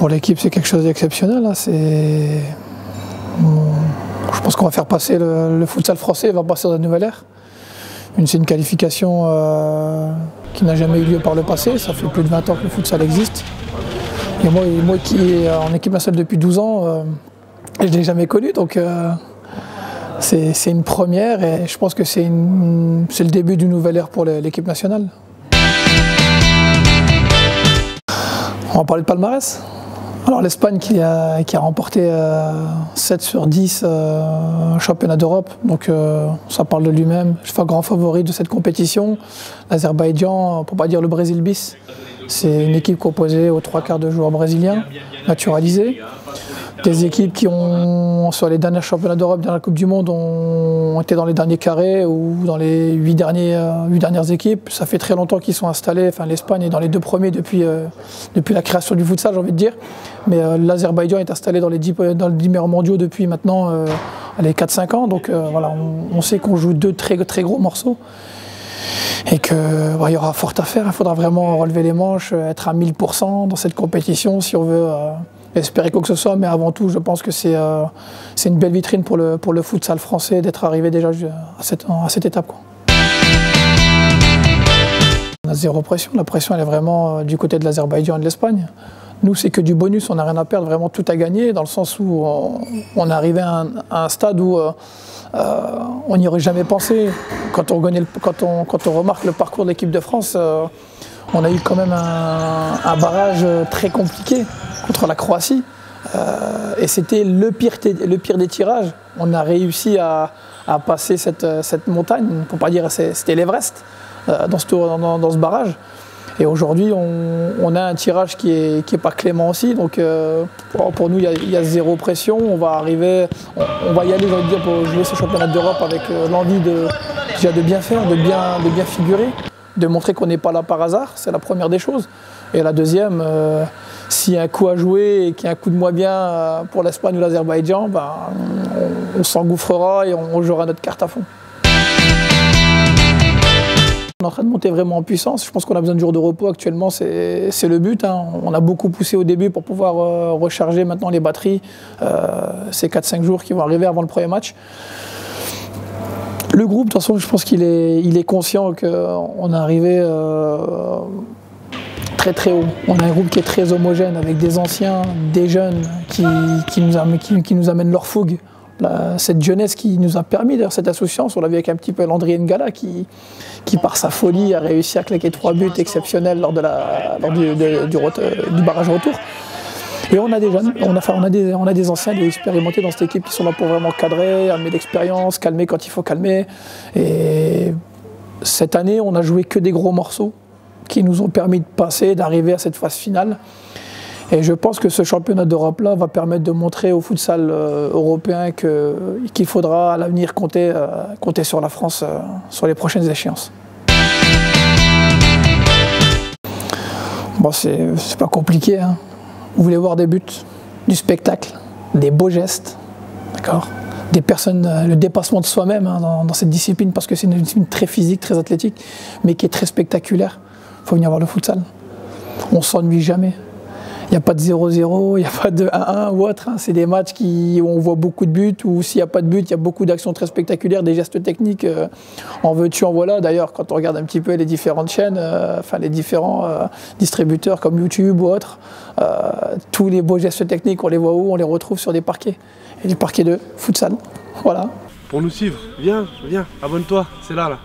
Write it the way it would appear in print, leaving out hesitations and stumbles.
Pour l'équipe, c'est quelque chose d'exceptionnel. Hein. Je pense qu'on va faire passer le futsal français, va passer dans une nouvelle ère. C'est une qualification qui n'a jamais eu lieu par le passé. Ça fait plus de 20 ans que le futsal existe. Et moi qui est en équipe nationale depuis 12 ans, je ne l'ai jamais connu. Donc c'est une première et je pense que c'est le début d'une nouvelle ère pour l'équipe nationale. On va parler de palmarès. Alors l'Espagne qui a remporté 7 sur 10 championnats d'Europe, donc ça parle de lui-même. Je suis un grand favori de cette compétition. L'Azerbaïdjan, pour ne pas dire le Brésil bis, c'est une équipe composée aux 3/4 de joueurs brésiliens, naturalisés. Des équipes qui ont, sur les derniers championnats d'Europe, dans la Coupe du Monde, ont été dans les derniers carrés ou dans les 8 dernières équipes. Ça fait très longtemps qu'ils sont installés. Enfin, l'Espagne est dans les 2 premiers depuis la création du futsal, j'ai envie de dire. Mais l'Azerbaïdjan est installé dans les 10 meilleurs mondiaux depuis maintenant les 4-5 ans. Donc voilà, on sait qu'on joue 2 très gros morceaux. Et qu'il y aura fort à faire. Il faudra vraiment relever les manches, être à 1000% dans cette compétition si on veut espérer quoi que ce soit. Mais avant tout, je pense que c'est une belle vitrine pour le futsal français d'être arrivé déjà à cette étape, quoi. On a zéro pression. La pression, elle est vraiment du côté de l'Azerbaïdjan et de l'Espagne. Nous, c'est que du bonus, on n'a rien à perdre, vraiment tout à gagner, dans le sens où on est arrivé à un stade où on n'y aurait jamais pensé. Quand on remarque le parcours de l'équipe de France, on a eu quand même un barrage très compliqué contre la Croatie. Et c'était le pire des tirages. On a réussi à passer cette montagne, pour ne pas dire c'était l'Everest, dans ce barrage. Et aujourd'hui, on a un tirage qui est pas clément aussi. Donc pour nous, il y a zéro pression. On va y aller, j'ai envie de dire, pour jouer ce championnat d'Europe avec l'envie déjà de bien faire, de bien figurer, de montrer qu'on n'est pas là par hasard. C'est la première des choses. Et la deuxième, s'il y a un coup à jouer et qu'il y a un coup de moins bien pour l'Espagne ou l'Azerbaïdjan, ben, on s'engouffrera et on jouera notre carte à fond. On est en train de monter vraiment en puissance. Je pense qu'on a besoin de jours de repos actuellement, c'est le but. Hein. On a beaucoup poussé au début pour pouvoir recharger maintenant les batteries. Ces 4-5 jours qui vont arriver avant le premier match. Le groupe, de toute façon, je pense qu'il est conscient qu'on est arrivé très haut. On a un groupe qui est très homogène avec des anciens, des jeunes qui nous amènent leur fougue. Cette jeunesse qui nous a permis, d'ailleurs cette association, on l'a vu avec un petit peu Landry Ngala qui par sa folie a réussi à claquer 3 buts exceptionnels lors du barrage retour. Et on a des jeunes, on a des anciens, des expérimentés dans cette équipe qui sont là pour vraiment cadrer, amener l'expérience, calmer quand il faut calmer. Et cette année, on a joué que des gros morceaux qui nous ont permis de passer, d'arriver à cette phase finale. Et je pense que ce championnat d'Europe-là va permettre de montrer au futsal européen qu'il faudra à l'avenir compter sur la France sur les prochaines échéances. Bon, c'est pas compliqué, hein. Vous voulez voir des buts, du spectacle, des beaux gestes, d'accord, des personnes, le dépassement de soi-même, hein, dans cette discipline, parce que c'est une discipline très physique, très athlétique, mais qui est très spectaculaire. Il faut venir voir le futsal. On ne s'ennuie jamais. Il n'y a pas de 0-0, il n'y a pas de 1-1 ou autre. Hein. C'est des matchs où on voit beaucoup de buts, ou s'il n'y a pas de but, il y a beaucoup d'actions très spectaculaires, des gestes techniques. En veux-tu, en voilà. D'ailleurs, quand on regarde un petit peu les différentes chaînes, enfin les différents distributeurs comme YouTube ou autres, tous les beaux gestes techniques, on les voit où? On les retrouve sur des parquets. Et des parquets de futsal. Voilà. Pour nous suivre, viens, abonne-toi, c'est là.